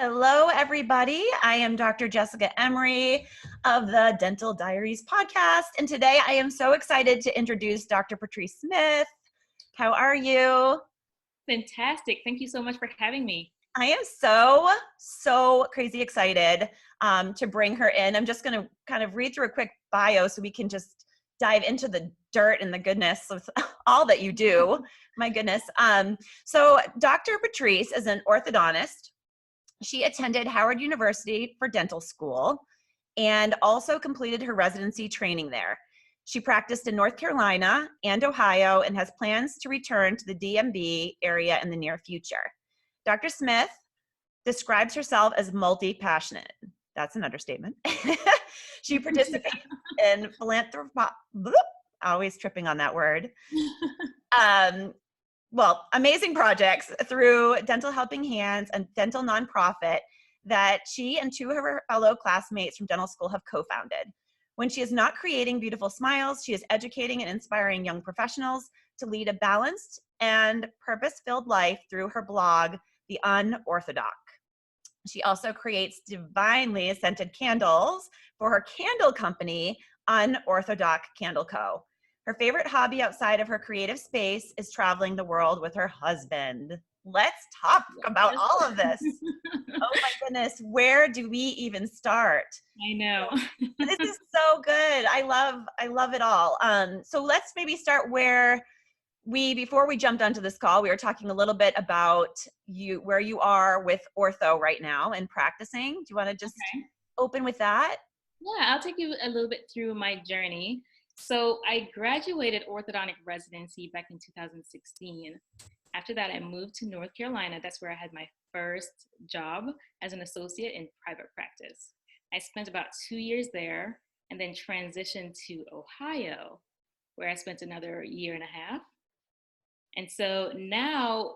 Hello, everybody. I am Dr. Jessica Emery of the Dental Diaries podcast. And today I am so excited to introduce Dr. Patrice Smith. How are you? Fantastic. Thank you so much for having me. I am so crazy excited to bring her in. I'm just going to kind of read through a quick bio so we can just dive into the dirt and the goodness of all that you do. My goodness. So Dr. Patrice is an orthodontist. She attended Howard University for dental school and also completed her residency training there. She practiced in North Carolina and Ohio and has plans to return to the DMV area in the near future. Dr. Smith describes herself as multi-passionate. That's an understatement. She participates in philanthropic, always tripping on that word. Amazing projects through Dental Helping Hands and dental nonprofit that she and two of her fellow classmates from dental school have co-founded. When she is not creating beautiful smiles, she is educating and inspiring young professionals to lead a balanced and purpose-filled life through her blog, TheUnOrthoDoc. She also creates divinely scented candles for her candle company, UnOrthoDoc Candle Co. Her favorite hobby outside of her creative space is traveling the world with her husband. Let's talk about all of this. Oh my goodness, where do we even start? I know. This is so good. I love it all. So let's maybe start where before we jumped onto this call, we were talking a little bit about where you are with ortho right now and practicing. Do you want to just open with that? Yeah, I'll take you a little bit through my journey. So I graduated orthodontic residency back in 2016. After that, I moved to North Carolina. That's where I had my first job as an associate in private practice. I spent about 2 years there and then transitioned to Ohio, where I spent another year and a half. And so now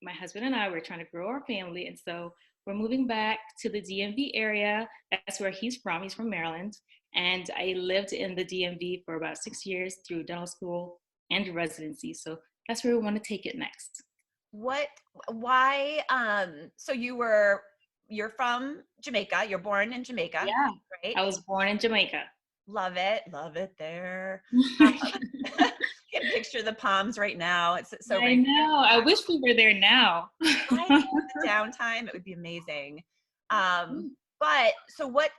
my husband and I were trying to grow our family. And so we're moving back to the DMV area. That's where he's from. He's from Maryland. And I lived in the DMV for about 6 years through dental school and residency. So that's where we want to take it next. Why? So you're from Jamaica. You're born in Jamaica. Yeah, right? I was born in Jamaica. Love it there. Can picture the palms right now. It's so I know. I wish we were there now. I know, the downtime, it would be amazing. But so what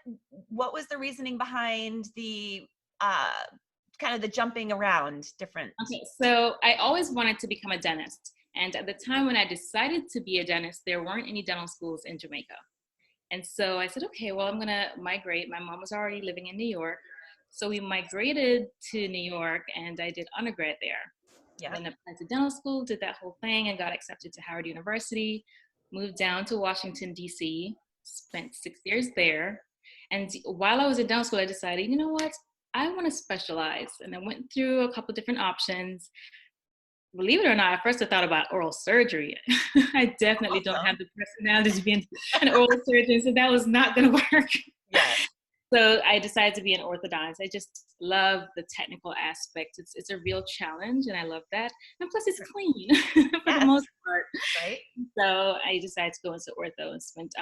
was the reasoning behind the kind of the jumping around different? Okay, so I always wanted to become a dentist. And at the time when I decided to be a dentist, there weren't any dental schools in Jamaica. And so I said, okay, well, I'm gonna migrate. My mom was already living in New York. So we migrated to New York and I did undergrad there. Yeah. Then applied to dental school, did that whole thing and got accepted to Howard University, moved down to Washington, D.C., spent 6 years there. And while I was in dental school, I decided, you know what, I want to specialize. And I went through a couple different options. Believe it or not, at first I thought about oral surgery. I definitely don't have the personality to be an oral surgeon, so that was not going to work. Yeah. So I decided to be an orthodontist. I just love the technical aspect. It's a real challenge, and I love that. And plus, it's clean for the most part. Right. So I decided to go into ortho and spent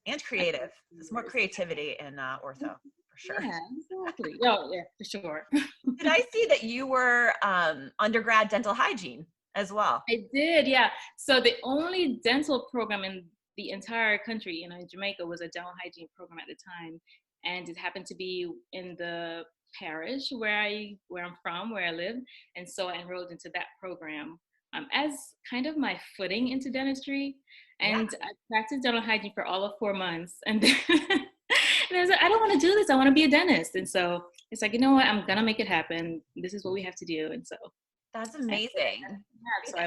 and creative. There's more creativity in ortho for sure. Yeah, exactly. Oh, yeah, for sure. Did I see that you were undergrad dental hygiene as well? I did, yeah. So the only dental program in the entire country, in Jamaica, was a dental hygiene program at the time. And it happened to be in the parish where I'm from, where I live. And so I enrolled into that program as kind of my footing into dentistry. And I practiced dental hygiene for all of 4 months. And then I was like, I don't want to do this. I want to be a dentist. And so it's like, you know what? I'm going to make it happen. This is what we have to do. And so that's amazing. Yeah, so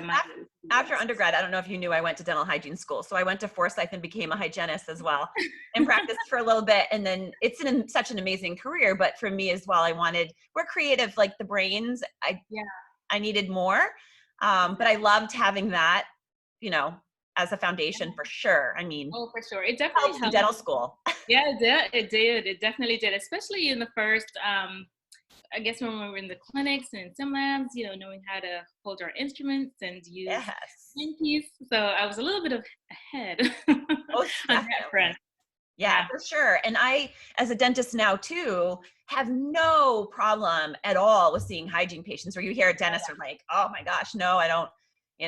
after undergrad, I don't know if you knew, I went to dental hygiene school. So I went to Forsyth and became a hygienist as well and practiced for a little bit. And then it's such an amazing career. But for me as well, we're creative, like the brains. I needed more. But I loved having that, as a foundation for sure. I mean, oh, for sure. It definitely helps in dental school. Yeah, it did. It definitely did. Especially in the first I guess when we were in the clinics and sim labs, you know, knowing how to hold our instruments and use Yes. handpiece. So I was a little bit ahead on Most that front. definitely. Yeah, Yeah. for sure. And I, as a dentist now too, have no problem at all with seeing hygiene patients where you hear a dentist are like, oh my gosh, no, I don't, no, You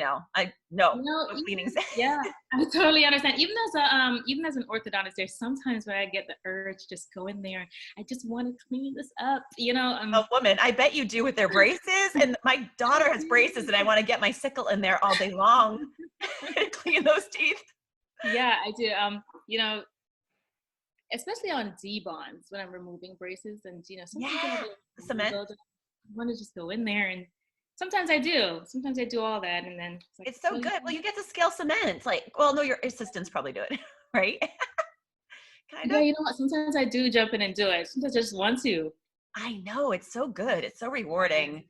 know, no even, cleanings. yeah, I totally understand. Even as an orthodontist, there's sometimes where I get the urge to just go in there. I just want to clean this up. A woman, I bet you do with their braces. And my daughter has braces and I want to get my sickle in there all day long and clean those teeth. Yeah, I do. You know, especially on D-bonds when I'm removing braces, and sometimes they have Yeah. a little Cement. build. I want to just go in there, and sometimes I do. Sometimes I do all that, and then it's like, It's so well, good. Well, you get to scale cement. Like, well, no, your assistants probably do it, right? Kind yeah, of. you know what? Sometimes I do jump in and do it. Sometimes I just want to. I know. It's so good. It's so rewarding.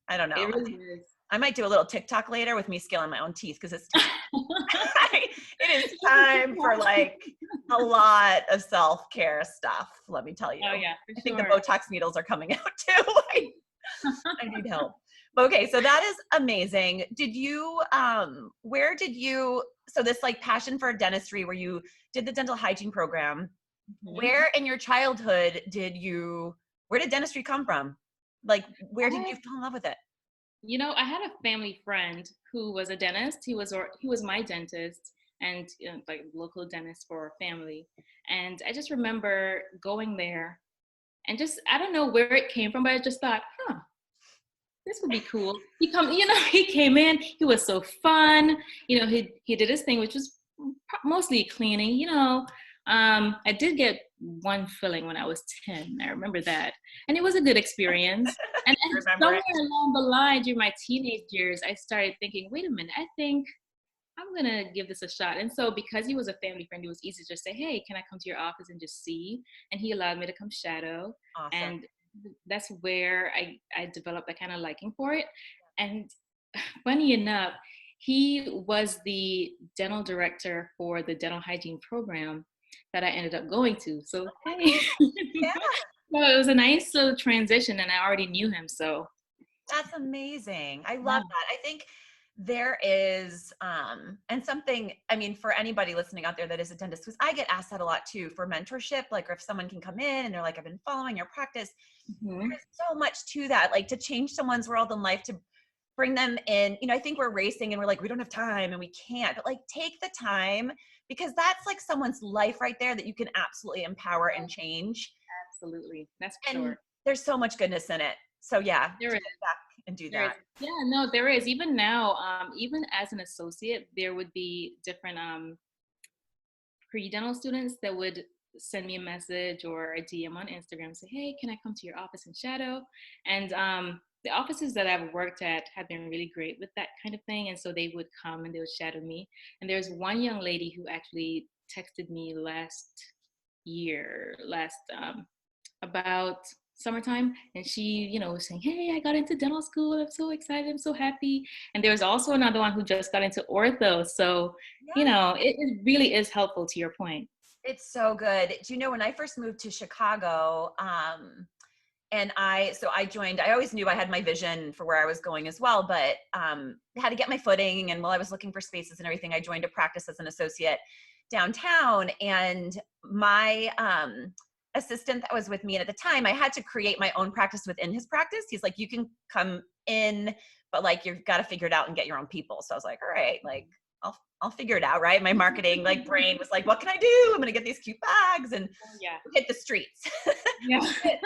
I don't It know. really is. I might do a little TikTok later with me scaling my own teeth because it's time. It is time for like a lot of self-care stuff, let me tell you. Oh yeah, I for think the sure. Botox needles are coming out too. I need help. Okay, so that is amazing. So this like passion for dentistry where you did the dental hygiene program, Mhm. where in your childhood where did dentistry come from? Like, where did you fall in love with it? I had a family friend who was a dentist. He was my dentist, and like local dentist for our family. And I just remember going there, and just I don't know where it came from, but I just thought, this would be cool. He came in. He was so fun. He did his thing, which was mostly cleaning. I did get one filling when I was 10. I remember that, and it was a good experience. And Remember somewhere it? along the line during my teenage years, I started thinking, wait a minute, I think I'm gonna give this a shot. And so, because he was a family friend, it was easy to just say, hey, can I come to your office and just see? And he allowed me to come shadow. Awesome. And that's where I developed that kind of liking for it. And funny enough, he was the dental director for the dental hygiene program that I ended up going to. So, hey. Yeah. So it was a nice little transition, and I already knew him. So, That's amazing. I yeah. love that. I think there is, and something, I mean, for anybody listening out there that is a dentist, because I get asked that a lot too for mentorship, like if someone can come in and they're like, I've been following your practice. Mhm. There's so much to that, like to change someone's world and life, to bring them in. I think we're racing and we're like, we don't have time and we can't, but like take the time, because that's like someone's life right there that you can absolutely empower and change. Absolutely. That's for And sure. there's so much goodness in it. So yeah, There to is. go back and do There is. that. Yeah, no, there is. Even now, even as an associate, there would be different pre-dental students that would send me a message or a DM on Instagram and say, hey, can I come to your office and shadow? And the offices that I've worked at have been really great with that kind of thing. And so they would come and they would shadow me. And there's one young lady who actually texted me about summertime, and she was saying, hey, I got into dental school, I'm so excited, I'm so happy. And there's also another one who just got into ortho. So it really is helpful, to your point. It's so good. Do you know, when I first moved to Chicago, and I joined, I always knew I had my vision for where I was going as well, but had to get my footing. And while I was looking for spaces and everything, I joined a practice as an associate downtown. And my assistant that was with me, and at the time I had to create my own practice within his practice. He's like, you can come in, but like, you've got to figure it out and get your own people. So I was like, all right, like I'll figure it out, right? My marketing like brain was like, what can I do? I'm gonna get these cute bags and Yeah. hit the streets. Yeah. Which I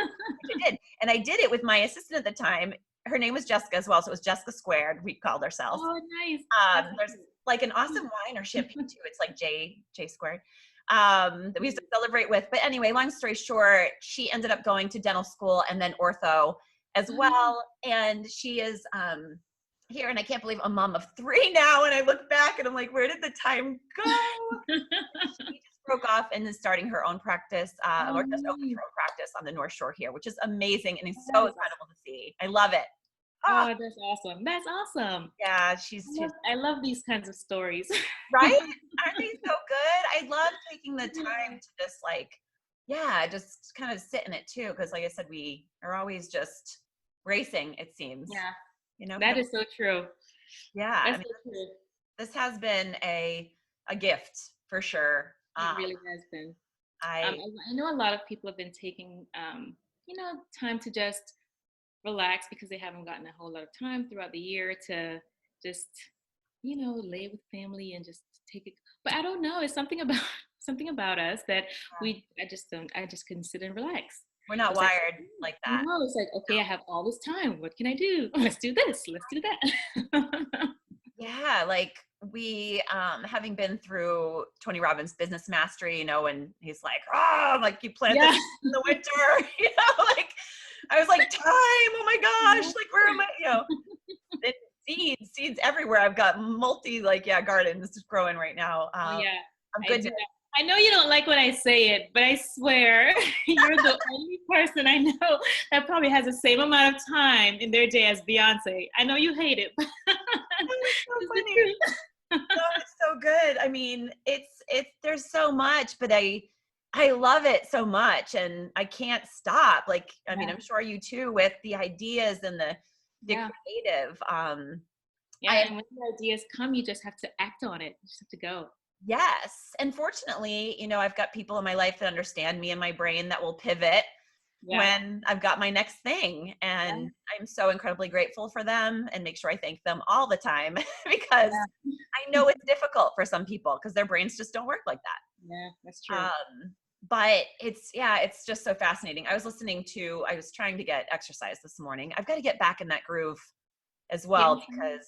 did. And I did it with my assistant at the time. Her name was Jessica as well. So it was Jessica Squared, we called ourselves. Oh, nice. There's like an awesome wine or champagne too. It's like J Squared, that we used to celebrate with. But anyway, long story short, she ended up going to dental school and then ortho as well. And she is here, and I can't believe a mom of 3 now. And I look back and I'm like, where did the time go? She just broke off and is starting her own practice, or just opened her own practice on the North Shore here, which is amazing and it's so incredible to see. I love it. Oh, Oh, that's awesome. That's awesome. yeah, she's I love these kinds of stories. right. Aren't they so good? I love taking the time to just like Yeah, just kind of sit in it too, because like I said, we are always just racing, it seems. Yeah, You know, that is so true. yeah. I That's mean, so true. this has been a gift for sure. It really has been. I I know a lot of people have been taking, time to just relax because they haven't gotten a whole lot of time throughout the year to just, lay with family and just take it. But I don't know. It's something about something about us that I just couldn't sit and relax. we're It not was like, wired like I that. know, it's like, okay, I have all this time. What can I do? Let's do this. Let's do that. Yeah, like we having been through Tony Robbins' business mastery, and he's like, oh, like you plant this Yeah. in the winter, like I was like, time, oh my gosh, like where am I? It, seeds everywhere. I've got gardens growing right now. Oh yeah, I'm I good. do. I know you don't like when I say it, but I swear you're the only person I know that probably has the same amount of time in their day as Beyonce. I know you hate it, but It's so it's the funny. truth. No, it's so good. I mean, it's there's so much, but I love it so much and I can't stop. Like, I mean, Yeah, I'm sure you too with the ideas and the yeah, creative. yeah. I And when the ideas come, you just have to act on it. You just have to go. yes. And fortunately, I've got people in my life that understand me and my brain that will pivot Yeah, when I've got my next thing. yeah, And I'm so incredibly grateful for them and make sure I thank them all the time because yeah, I know it's difficult for some people because their brains just don't work like that. yeah. That's true. But it's just so fascinating. I was trying to get exercise this morning. I've got to get back in that groove as Yeah. well because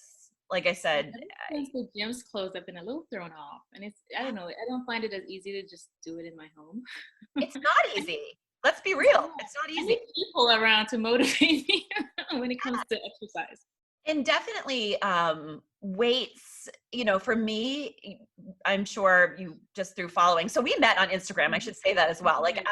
like I Yeah, said, ever since the gym's closed, I've been a little thrown off, and I don't know, I don't find it as easy to just do it in my home. it's not easy. Let's be It's real. not. It's not I easy. need people around to motivate me when it comes to exercise. And definitely weights, for me, I'm sure you just through following. So we met on Instagram. I should say that as well. Like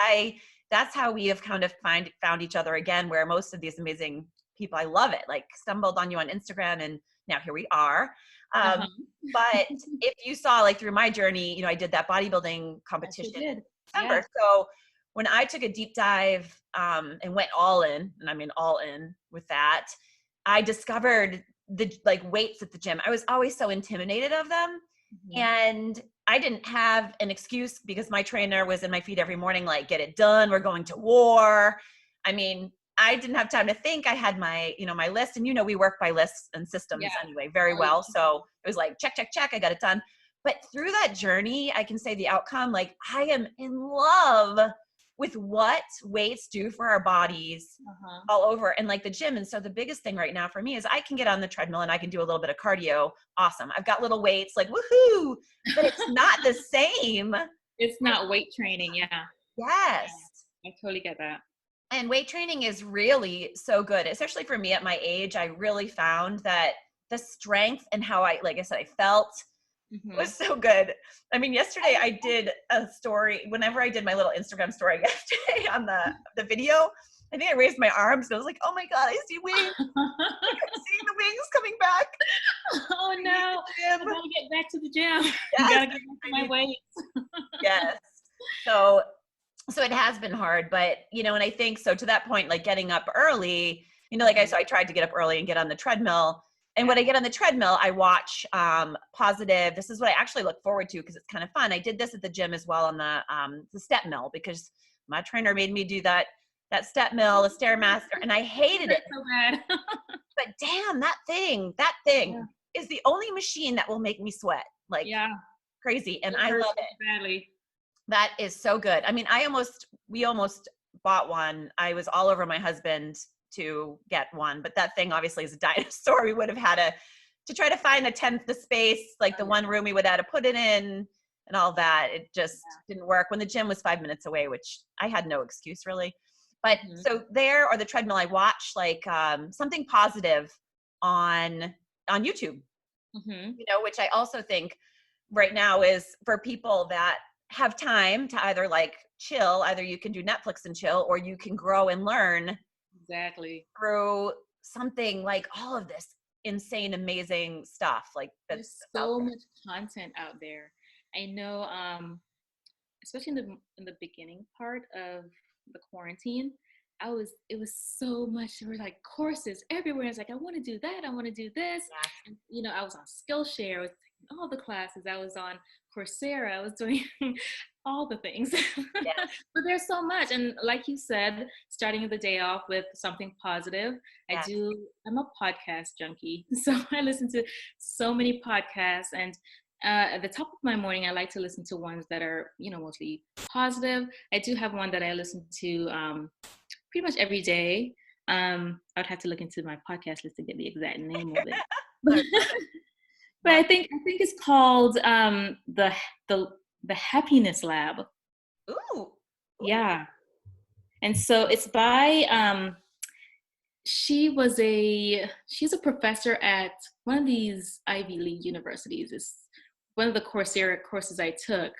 that's how we have kind of found each other again, where most of these amazing people, I love it, like stumbled on you on Instagram and now here we are. Uh-huh. But if you saw like through my journey, I did that bodybuilding I sure competition in did. Yeah. December. So when I took a deep dive and went all in, and I mean all in with that, I discovered the like weights at the gym. I was always so intimidated of them. Mhm. And I didn't have an excuse because my trainer was in my feet every morning, like, get it done. We're going to war. I mean, I didn't have time to think. I had my list and, we work by lists and systems Yeah. anyway, very Oh, well. yeah. So it was like, check, check, check. I got it done. But through that journey, I can say the outcome, like I am in love with what weights do for our bodies Uh-huh. all over and like the gym. And so the biggest thing right now for me is I can get on the treadmill and I can do a little bit of cardio. Awesome. I've got little weights like woohoo, but it's not the same. It's not weight training. Yeah. Yes. I totally get that. And weight training is really so good, especially for me at my age. I really found that the strength and how like I said, I felt Hmm. was so good. I mean, yesterday I did a story, whenever I did my little Instagram story yesterday on the video, I think I raised my arms and I was like, oh my God, I see wings. I'm seeing the wings coming back. Oh I need no, the I gym. gotta get back to the gym. Yes, Gotta get back to I my need, weight. yes. So it has been hard, but and I think so to that point, like getting up early, so I tried to get up early and get on the treadmill. And Yeah. when I get on the treadmill, I watch positive. This is what I actually look forward to because it's kind of fun. I did this at the gym as well on the step mill because my trainer made me do that step mill, a stairmaster, and I hated it. So bad. But damn, that thing Yeah. is the only machine that will make me sweat like Yeah. crazy, and It I hurts love it. badly. That is so good. I mean, we almost bought one. I was all over my husband to get one, but that thing obviously is a dinosaur. We would have had to try to find a tenth the space, like the one room we would have to put it in and all that. It just didn't work when the gym was 5 minutes away, which I had no excuse really. But so there or the treadmill, I watch like something positive on YouTube, Mm-hmm. which I also think right now is for people that have time to either like chill, either you can do Netflix and chill, or you can grow and learn Exactly. through something like all of this insane, amazing stuff like There's that's out so there. much content out there. I know especially in the beginning part of the quarantine, it was so much. There were like courses everywhere. I was like, I want to do that. I want to do this. Yes. And, I was on Skillshare. I was taking all the classes. I was on Coursera. I was doing all the things. Yes. But there's so much. And like you said, starting the day off with something positive. Yes. I'm a podcast junkie. So I listen to so many podcasts, and at the top of my morning, I like to listen to ones that are, mostly positive. I do have one that I listen to pretty much every day. I would have to look into my podcast list to get the exact name of it. But I think it's called the Happiness Lab. Ooh. Yeah. And so it's by she's a professor at one of these Ivy League universities. It's one of the Coursera courses I took.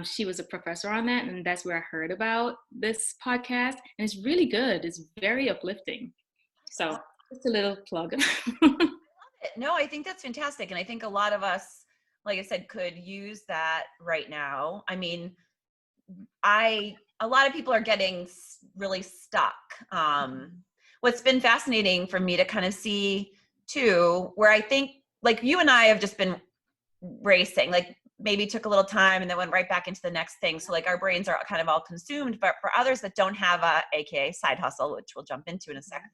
She was a professor on that, and that's where I heard about this podcast. And it's really good. It's very uplifting. So just a little plug. No, I think that's fantastic. And I think a lot of us, like I said, could use that right now. I mean, a lot of people are getting really stuck. What's been fascinating for me to kind of see too, where I think like you and I have just been racing, like maybe took a little time and then went right back into the next thing. So like our brains are kind of all consumed, but for others that don't have a AKA side hustle, which we'll jump into in a second,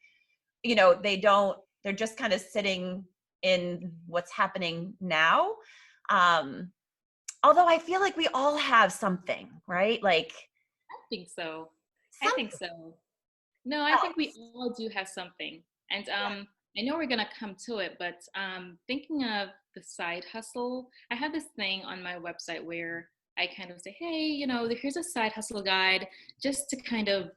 they're just kind of sitting in what's happening now. Although I feel like we all have something, right? Like, I think so. I think so. No, I think we all do have something. And I know we're going to come to it, but thinking of the side hustle, I have this thing on my website where I kind of say, hey, here's a side hustle guide just to kind of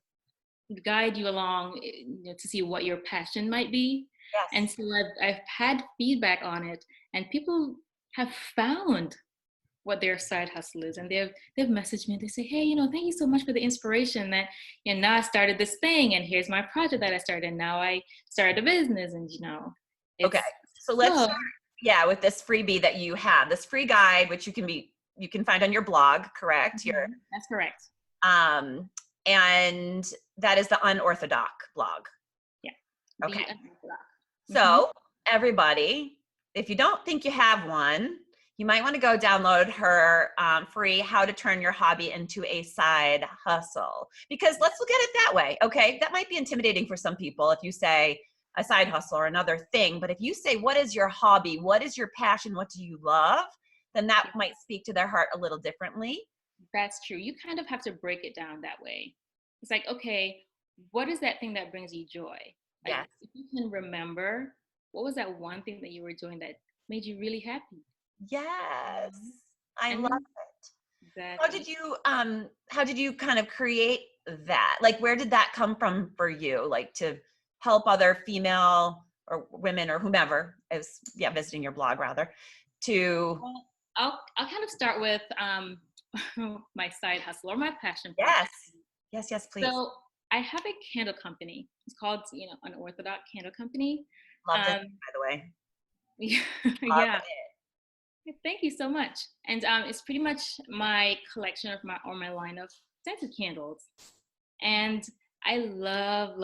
guide you along, to see what your passion might be. yes. And so I've had feedback on it, and people have found what their side hustle is, and they've messaged me. They say, hey, thank you so much for the inspiration that, now I started this thing, and here's my project that I started, and now I started a business, and okay, so let's start, with this freebie that you have, this free guide, which you can find on your blog, correct? Mm-hmm. That's correct. And that is the UnOrthoDoc blog. Yeah. Okay. Mm-hmm. So everybody, if you don't think you have one, you might want to go download her free How to Turn Your Hobby into a Side Hustle. Because let's look at it that way, okay? That might be intimidating for some people if you say a side hustle or another thing. But if you say, what is your hobby? What is your passion? What do you love? Then that might speak to their heart a little differently. That's true. You kind of have to break it down that way. It's like, okay, what is that thing that brings you joy? Like, yes. If you can remember, what was that one thing that you were doing that made you really happy? Yes. I love it. Exactly. How did you kind of create that? Like, where did that come from for you? Like to help other female or women or whomever is visiting your blog rather to. Well, I'll kind of start with my side hustle or my passion project. Yes, please. So I have a candle company. It's called, UnOrthoDoc Candle Company. Love it, by the way. Yeah. Thank you so much. And it's pretty much my collection of my line of scented candles. And I love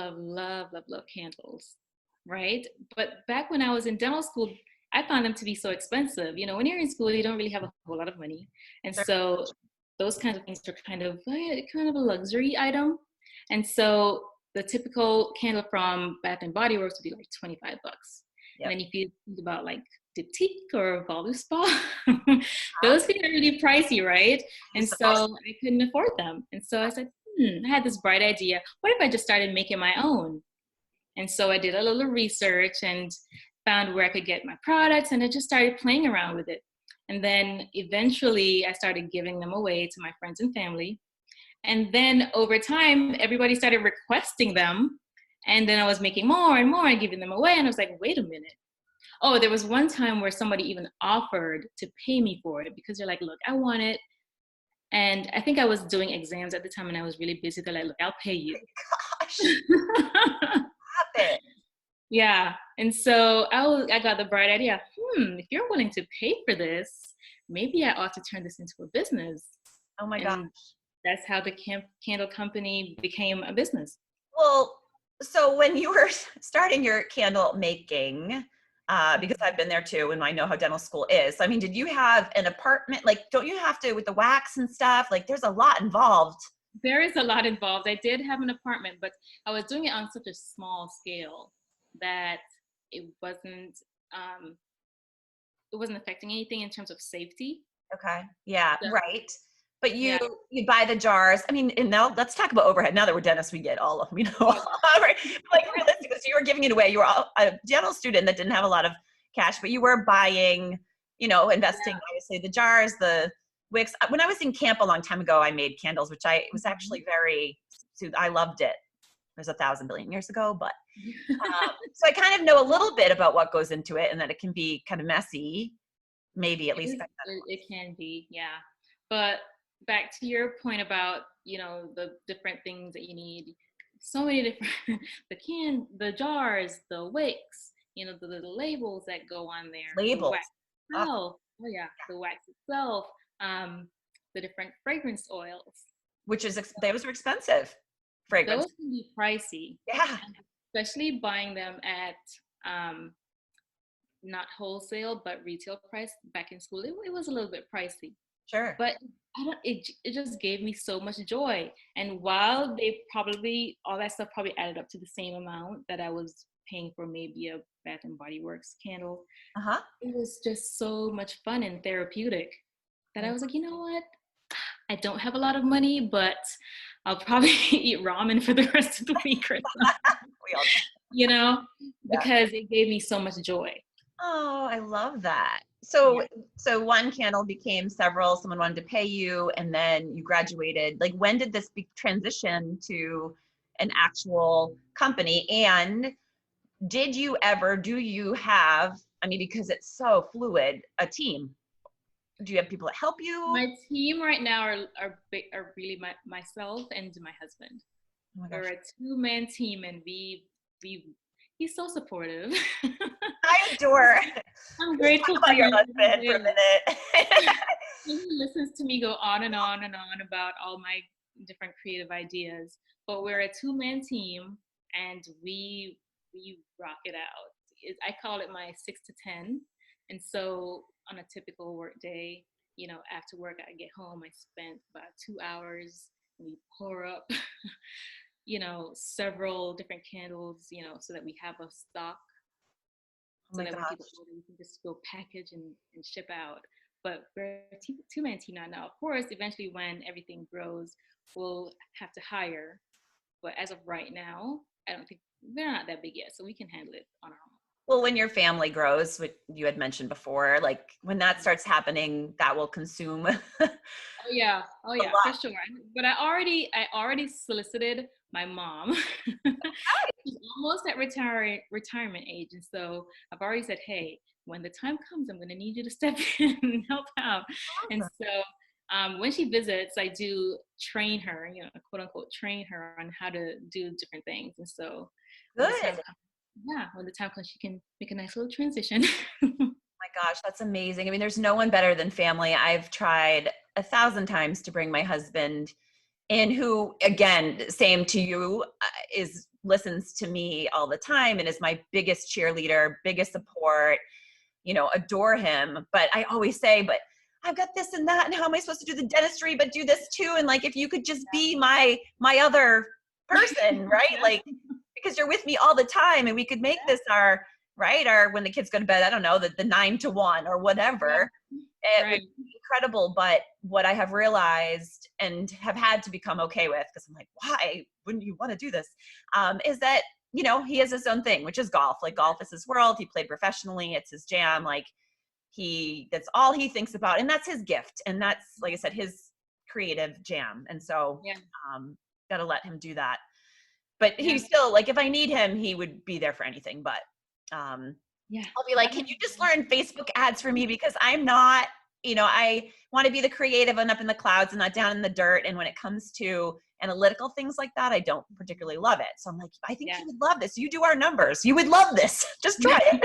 candles, right? But back when I was in dental school, I found them to be so expensive. When you're in school, you don't really have a whole lot of money. And so those kinds of things are kind of a luxury item. And so the typical candle from Bath and Body Works would be like $25. Yep. And then if you think about like Diptyque or Voluspa, those things are really pricey, right? And so I couldn't afford them. And so I said, I had this bright idea. What if I just started making my own? And so I did a little research and found where I could get my products, and I just started playing around with it. And then eventually I started giving them away to my friends and family. And then over time, everybody started requesting them. And then I was making more and more and giving them away. And I was like, wait a minute. Oh, there was one time where somebody even offered to pay me for it because they're like, look, I want it. And I think I was doing exams at the time and I was really busy. They're like, look, I'll pay you. Oh gosh. Stop it. Yeah. And so I got the bright idea. If you're willing to pay for this, maybe I ought to turn this into a business. Oh my gosh. And that's how the candle company became a business. Well, so when you were starting your candle making, because I've been there too, and I know how dental school is. I mean, did you have an apartment? Like, don't you have to with the wax and stuff? Like, there's a lot involved. There is a lot involved. I did have an apartment, but I was doing it on such a small scale that it wasn't um, it wasn't affecting anything in terms of safety. Okay. Yeah. So, Right. But yeah. you buy the jars. I mean, and now let's talk about overhead. Now that we're dentists, we get all of them, Oh, right? Like realistically, so you were giving it away. You were a dental student that didn't have a lot of cash, but you were buying, investing, yeah. obviously the jars, the wicks. When I was in camp a long time ago, I made candles, which I was actually I loved it. It was 1,000 billion years ago, but so I kind of know a little bit about what goes into it and that it can be kind of messy, maybe at least back then. It can be, yeah. But back to your point about, the different things that you need. So many different, the jars, the wicks, the little labels that go on there, the Labels. wax itself. Oh yeah, the wax itself, the different fragrance oils. Which is, those are expensive. Fragrance. Those can be pricey. Yeah. Especially buying them at, not wholesale, but retail price. Back in school, it was a little bit pricey. Sure. But it just gave me so much joy. And while all that stuff probably added up to the same amount that I was paying for maybe a Bath and Body Works candle, it was just so much fun and therapeutic that I was like, you know what? I don't have a lot of money, but I'll probably eat ramen for the rest of the week or something, because it gave me so much joy. Oh, I love that. So one candle became several, someone wanted to pay you, and then you graduated. Like, when did this transition to an actual company? And do you have, I mean, because it's so fluid, a team? Do you have people that help you? My team right now are really myself and my husband. Oh my gosh. We're a two-man team, and he's so supportive. I adore. I'm grateful about your husband for a minute. He listens to me go on and on and on about all my different creative ideas. But we're a two-man team, and we rock it out. I call it my 6 to 10. And so on a typical work day, after work, I get home, I spend about 2 hours, and we pour up, several different candles, so that we have a stock. So that when people order, we can just go package and ship out. But we're a two-man team now. Of course, eventually when everything grows, we'll have to hire. But as of right now, I don't think they're not that big yet, so we can handle it on our own. Well, when your family grows, what you had mentioned before, like when that starts happening, that will consume. Oh yeah, for sure. But I already solicited my mom. She's almost at retirement age, and so I've already said, hey, when the time comes, I'm going to need you to step in and help out. And so when she visits, I do train her, quote unquote, train her on how to do different things. And so Good. When the time comes, she can make a nice little transition. Oh my gosh, that's amazing. I mean, there's no one better than family. I've tried 1,000 times to bring my husband in, who, again, same to you, listens to me all the time and is my biggest cheerleader, biggest support, adore him. But I always say, but I've got this and that, and how am I supposed to do the dentistry, but do this too? And like, if you could just be my other person, right? Like, because you're with me all the time, and we could make this our when the kids go to bed, I don't know, the 9 to 1 or whatever. It would be incredible. But what I have realized and have had to become okay with, because I'm like, why wouldn't you want to do this? Is that, he has his own thing, which is golf. Like, golf is his world. He played professionally. It's his jam. Like, that's all he thinks about. And that's his gift. And that's, like I said, his creative jam. And so, got to let him do that. But he's still, like, if I need him, he would be there for anything. But I'll be like, can you just learn Facebook ads for me? Because I'm not, I want to be the creative and up in the clouds and not down in the dirt. And when it comes to analytical things like that, I don't particularly love it. So I'm like, I think you would love this. You do our numbers. You would love this. Just try it.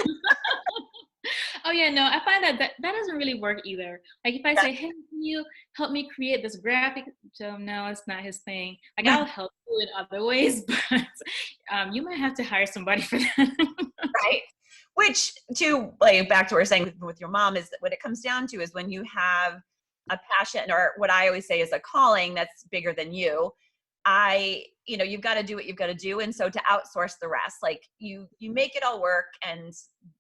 Oh yeah, no, I find that doesn't really work either. Like if I say, "Hey, can you help me create this graphic?" So no, it's not his thing. Like I'll help you in other ways, but you might have to hire somebody for that. Right. Which, to like back to what we're saying with your mom, is that what it comes down to is when you have a passion, or what I always say is a calling that's bigger than you. You've got to do what you've got to do. And so to outsource the rest, like you make it all work, and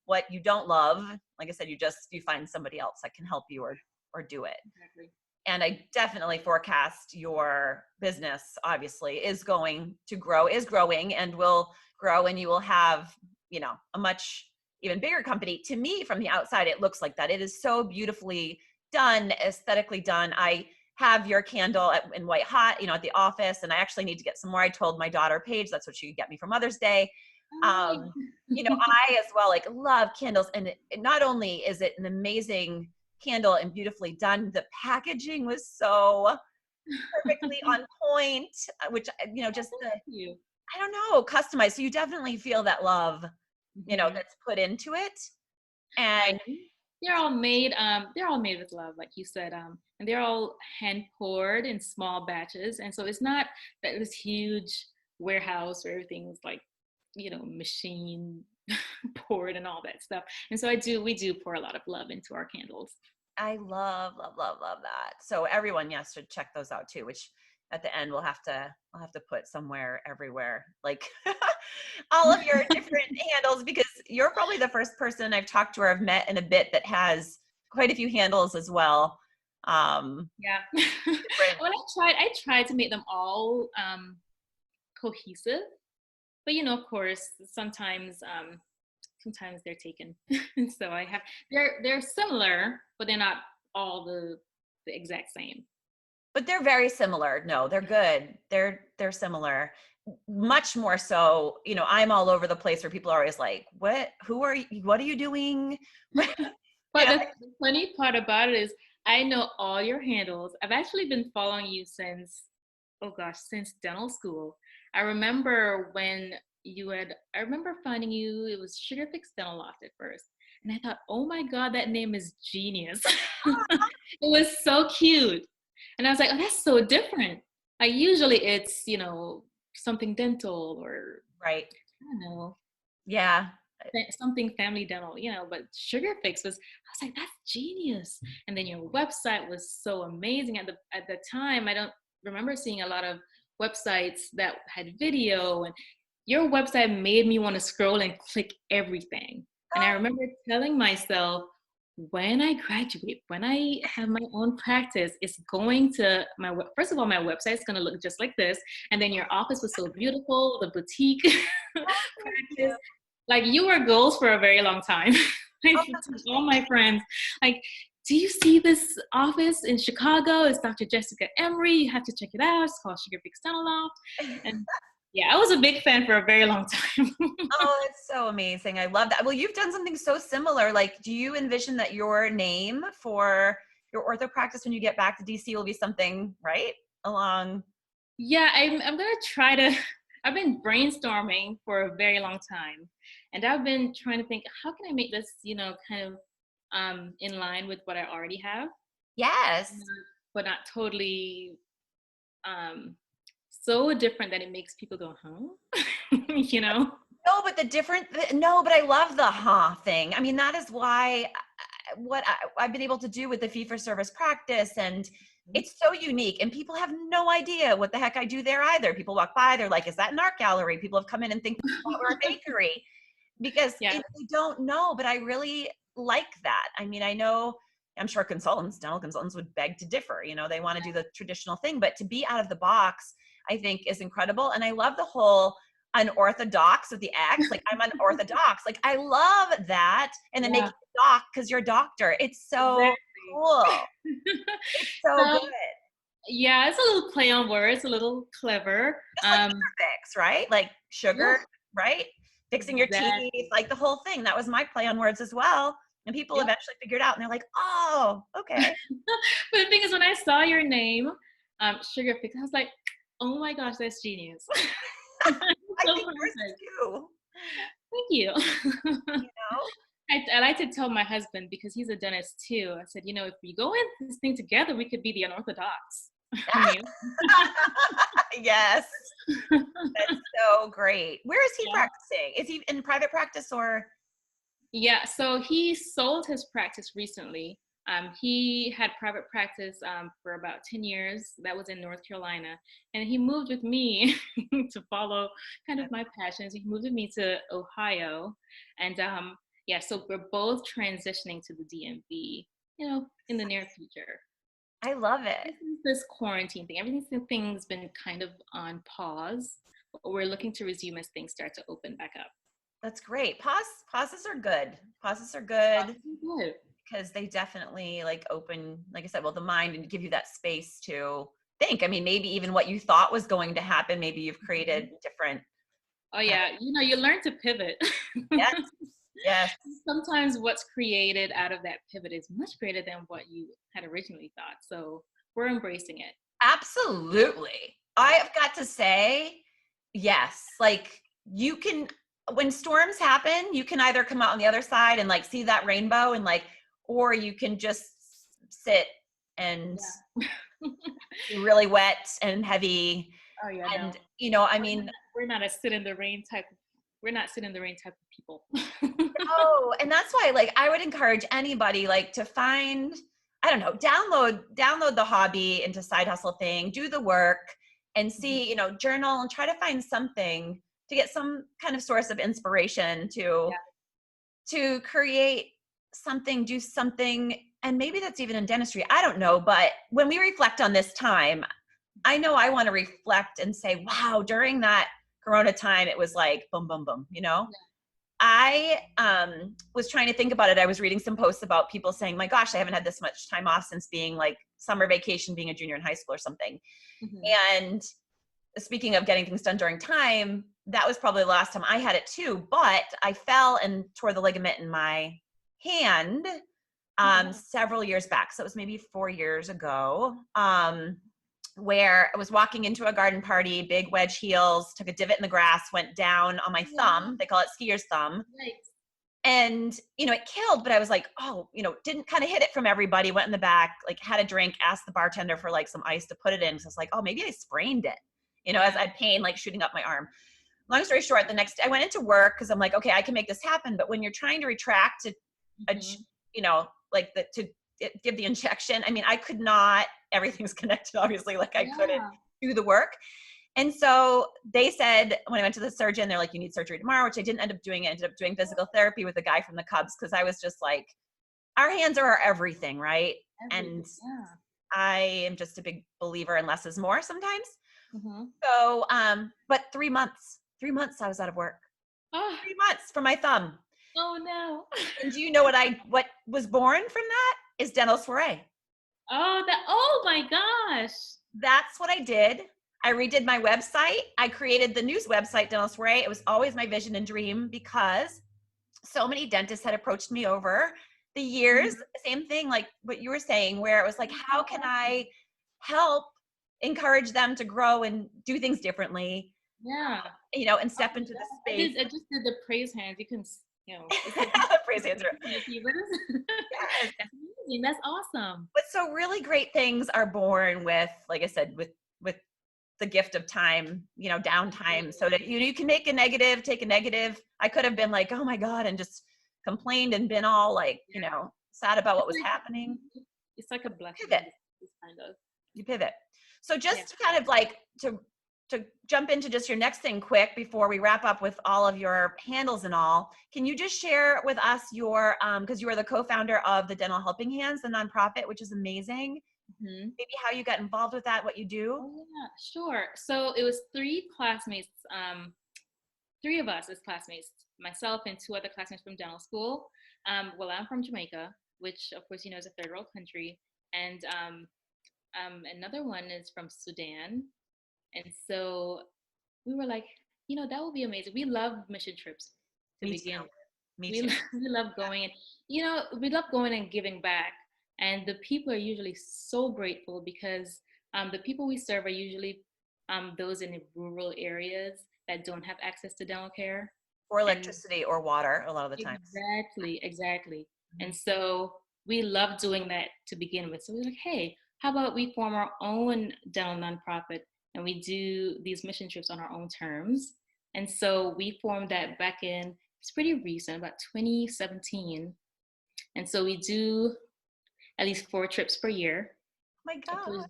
what you don't love, like I said, you find somebody else that can help you or do it. Exactly. And I definitely forecast your business obviously is growing, and will grow, and you will have, a much even bigger company. To me, from the outside, it looks like that. It is so beautifully done, aesthetically done. I have your candle in white hot, at the office, and I actually need to get some more. I told my daughter Paige that's what she could get me for Mother's Day. Oh, I as well love candles, and not only is it an amazing candle and beautifully done, the packaging was so perfectly on point, which just thank you. I don't know, customized. So you definitely feel that love, Mhm. that's put into it. And Right. They're all made with love, like you said. And they're all hand poured in small batches. And so it's not that this huge warehouse where everything's like, machine poured and all that stuff. And so we do pour a lot of love into our candles. I love, love, love, love that. So everyone, yes, should check those out too, which at the end I'll have to put somewhere, everywhere, like all of your different handles, because you're probably the first person I've talked to or have met in a bit that has quite a few handles as well. Yeah. Different. Well, I tried to make them all cohesive, but of course, sometimes they're taken. So they're similar, but they're not all the exact same. But they're very similar. No, they're good. They're similar. Much more so, I'm all over the place where people are always like, who are you? What are you doing? you But know, the funny part about it is I know all your handles. I've actually been following you since, oh gosh, since dental school. I remember I remember finding you, it was Sugar Fix Dental Loft at first. And I thought, oh my God, that name is genius. It was so cute. And I was like, oh, that's so different. Like usually it's, something dental or right. I don't know, Yeah. something family dental, but Sugar Fix was, I was like, that's genius. And then your website was so amazing at the time. I don't remember seeing a lot of websites that had video, and your website made me want to scroll and click everything. And I remember telling myself, when I graduate, when I have my own practice, it's going to first of all, my website is going to look just like this. And then your office was so beautiful, the boutique practice. Like you were goals for a very long time. I told all my friends, like, do you see this office in Chicago? It's Dr. Jessica Emery. You have to check it out. It's called Sugar Fix Dental Loft. And yeah, I was a big fan for a very long time. Oh, it's so amazing. I love that. Well, you've done something so similar. Like, do you envision that your name for your ortho practice when you get back to DC will be something right along? Yeah, I'm gonna try to. I've been brainstorming for a very long time, and I've been trying to think, how can I make this, kind of in line with what I already have, Yes. but not totally so different that it makes people go, huh? No, but I love the thing. I mean, that is why I've been able to do with the fee for service practice, and it's so unique, and people have no idea what the heck I do there either. People walk by, they're like, is that an art gallery? People have come in and think we're a bakery, because Yeah, they don't know, but I really like that. I mean, I'm sure dental consultants would beg to differ. They want to do the traditional thing, but to be out of the box, I think is incredible. And I love the whole UnOrthoDox with the X, like I'm UnOrthoDox. Like I love that. And then make yeah, it doc because you're a doctor. It's so exactly. cool. It's so So good. yeah, it's a little play on words, a little clever. Just like sugar fix, right? Like Yeah, sugar, right? Fixing your teeth, exactly. like the whole thing. That was my play on words as well. And people Yep. eventually figured out, and they're like, oh, okay. But the thing is, when I saw your name, Sugar Fix, I was like, oh my gosh, that's genius. I So think yours is perfect. too. Thank you. You know? I like to tell my husband, because he's a dentist too. I said, if we go in this thing together, we could be the unorthodox. Yes. That's so great. Where is he Yeah. practicing? Is he in private practice or? Yeah, so he sold his practice recently. He had private practice for about 10 years. That was in North Carolina. And he moved with me to follow kind of my passions. He moved with me to Ohio. And yeah, so we're both transitioning to the DMV, in the near future. I love it. This quarantine thing, everything's been kind of on pause, but we're looking to resume as things start to open back up. That's great. Pauses are good. Pauses are good Good. because they definitely like open, like I said, well, the mind and give you that space to think. I mean, maybe even what you thought was going to happen, maybe you've created different. Oh yeah, you learn to pivot. Yes. Yes. Sometimes what's created out of that pivot is much greater than what you had originally thought. So we're embracing it. Absolutely. I have got to say, yes, like you can, when storms happen, you can either come out on the other side and like see that rainbow and like, or you can just sit and be really wet and heavy. Oh yeah, And, no. I mean, we're not a sit in the rain type. We're not sit in the rain type of people. oh, and that's why like I would encourage anybody like to find, I don't know, download the hobby into side hustle thing, do the work and see, journal and try to find something to get some kind of source of inspiration to create something, do something. And maybe that's even in dentistry. I don't know. But when we reflect on this time, I know I want to reflect and say, wow, during that Corona time, it was like boom, boom, boom, I was trying to think about it. I was reading some posts about people saying, my gosh, I haven't had this much time off since being like summer vacation, being a junior in high school or something. Mm-hmm. And speaking of getting things done during time, that was probably the last time I had it too, but I fell and tore the ligament in my hand several years back. So it was maybe 4 years ago. Where I was walking into a garden party, big wedge heels, took a divot in the grass, went down on my thumb. They call it skier's thumb. Nice. And, it killed, but I was like, oh, didn't kind of hit it from everybody, went in the back, like had a drink, asked the bartender for like some ice to put it in. So I was like, oh, maybe I sprained it, as I had pain, like shooting up my arm. Long story short, the next day I went into work because I'm like, okay, I can make this happen. But when you're trying to retract to, to give the injection, I mean, I could not, everything's connected, obviously, like I couldn't do the work. And so they said, when I went to the surgeon, they're like, you need surgery tomorrow, which I didn't end up doing. I ended up doing physical therapy with a guy from the Cubs because I was just like, our hands are our everything, right? And I am just a big believer in less is more sometimes. Mm-hmm. So, but 3 months I was out of work. 3 months for my thumb. Oh no. And do you know what was born from that is dental soiree. Oh my gosh. That's what I did. I redid my website. I created the news website, Dental Soiree. It was always my vision and dream because so many dentists had approached me over the years. Same thing, like what you were saying, where it was like, how can I help encourage them to grow and do things differently? Yeah. And step into the space. I just did the praise hands. You can, praise hands. That's amazing. That's awesome. But so really great things are born with, like I said, with the gift of time, downtime, so that you can make a negative, take a negative. I could have been like, oh my God, and just complained and been all like, sad about what was happening. It's like a blessing. Pivot. Kind of. You pivot. So just to kind of like to jump into just your next thing quick before we wrap up with all of your handles and all, can you just share with us your, because you are the co-founder of the Dental Helping Hands, the nonprofit, which is amazing. Mm-hmm. Maybe how you got involved with that, what you do? Oh, yeah, sure. So it was three classmates, three of us as classmates, myself and two other classmates from dental school. Well, I'm from Jamaica, which of course, is a third world country. And another one is from Sudan. And so we were like, that would be amazing. We love mission trips to begin with. We love going and, we love going and giving back. And the people are usually so grateful because the people we serve are usually those in the rural areas that don't have access to dental care. Or electricity or water a lot of the times. Exactly. And so we love doing that to begin with. So we're like, hey, how about we form our own dental nonprofit and we do these mission trips on our own terms. And so we formed that back in, it's pretty recent, about 2017. And so we do at least 4 trips per year. Oh my God.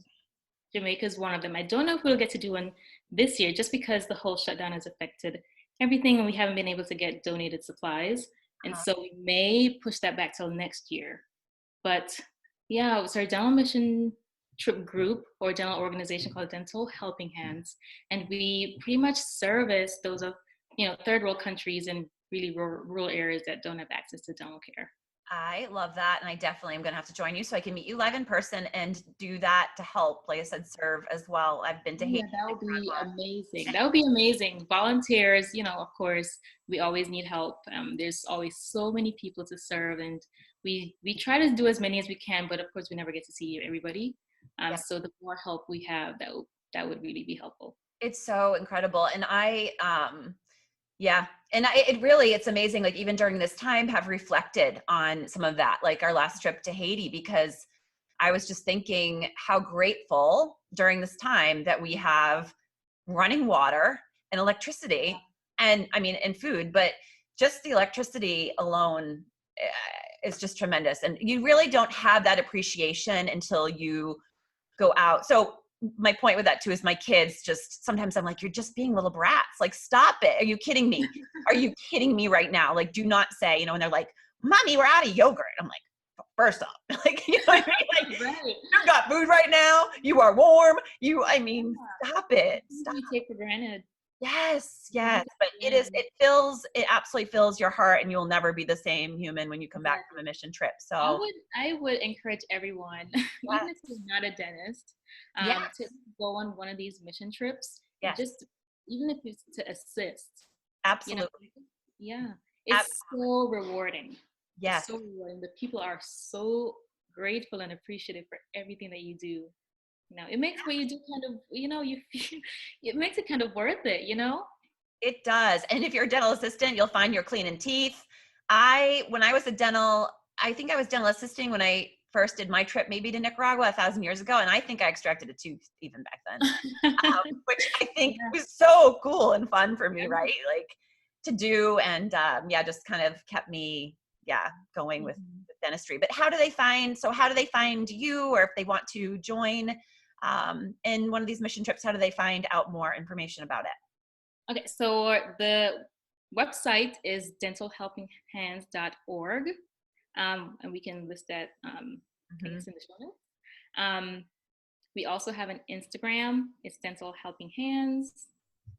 Jamaica is one of them. I don't know if we'll get to do one this year just because the whole shutdown has affected everything and we haven't been able to get donated supplies. And so we may push that back till next year. But yeah, it was our dental mission trip group or dental organization called Dental Helping Hands. And we pretty much service those of, third world countries and really rural areas that don't have access to dental care. I love that. And I definitely am going to have to join you so I can meet you live in person and do that to help, like I said, serve as well. I've been to Haiti. Yeah, that would be amazing. That would be amazing. Volunteers, of course, we always need help. There's always so many people to serve and we try to do as many as we can, but of course we never get to see everybody. So the more help we have, that would really be helpful. It's so incredible. And it's amazing, like even during this time, have reflected on some of that, like our last trip to Haiti, because I was just thinking how grateful during this time that we have running water and electricity and food, but just the electricity alone is just tremendous. And you really don't have that appreciation until you go out. So my point with that too is my kids just, sometimes I'm like, you're just being little brats. Like, stop it. Are you kidding me? Are you kidding me right now? Like, do not say, and they're like, Mommy, we're out of yogurt. I'm like, first off, like, you know what I mean? Like, Right. You've got food right now. You are warm. Stop it. Stop. We take for granted. Yes. But it absolutely fills your heart and you'll never be the same human when you come back from a mission trip. So I would encourage everyone, even if you're not a dentist, to go on one of these mission trips. Just even if it's to assist. Absolutely. It's so rewarding. Yes. It's so rewarding. The people are so grateful and appreciative for everything that you do. It makes what you do kind of, it makes it kind of worth it, It does. And if you're a dental assistant, you'll find you're cleaning teeth. I think I was dental assisting when I first did my trip maybe to Nicaragua 1,000 years ago. And I think I extracted a tooth even back then, which I think was so cool and fun for me, right? Like to do. And just kind of kept me, going with dentistry. But how do they find you, or if they want to join in one of these mission trips, how do they find out more information about it? Okay, so the website is dentalhelpinghands.org, and we can list that in the show notes. We also have an Instagram. It's Dental Helping Hands.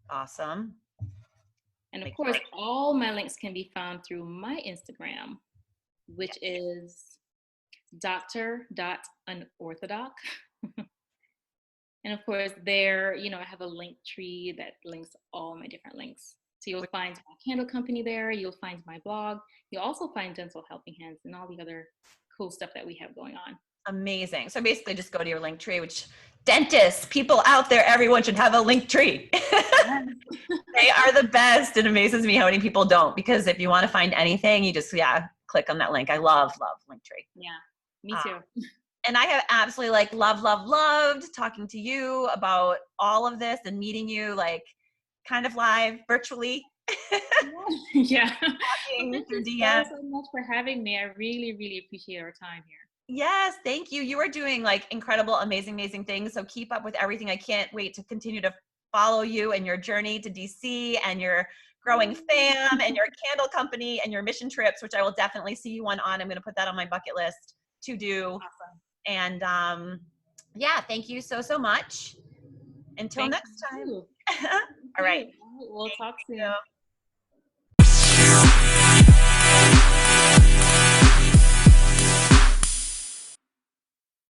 Awesome. And of course, all my links can be found through my Instagram, which is Dr.UnOrthoDoc. And of course, there, I have a link tree that links all my different links. So you'll find my candle company there. You'll find my blog. You'll also find Dental Helping Hands and all the other cool stuff that we have going on. Amazing. So basically just go to your link tree, which dentists, people out there, everyone should have a link tree. They are the best. It amazes me how many people don't, because if you want to find anything, you just, click on that link. I love Linktree. Yeah, me too. And I have absolutely loved talking to you about all of this and meeting you kind of live virtually. Yeah. Talking through DM. Thank you so much for having me. I really, really appreciate our time here. Yes, thank you. You are doing incredible, amazing things. So keep up with everything. I can't wait to continue to follow you and your journey to DC and your growing fam and your candle company and your mission trips, which I will definitely see you on. I'm going to put that on my bucket list to do. Awesome. And thank you so much. Until next time. All right. We'll talk soon.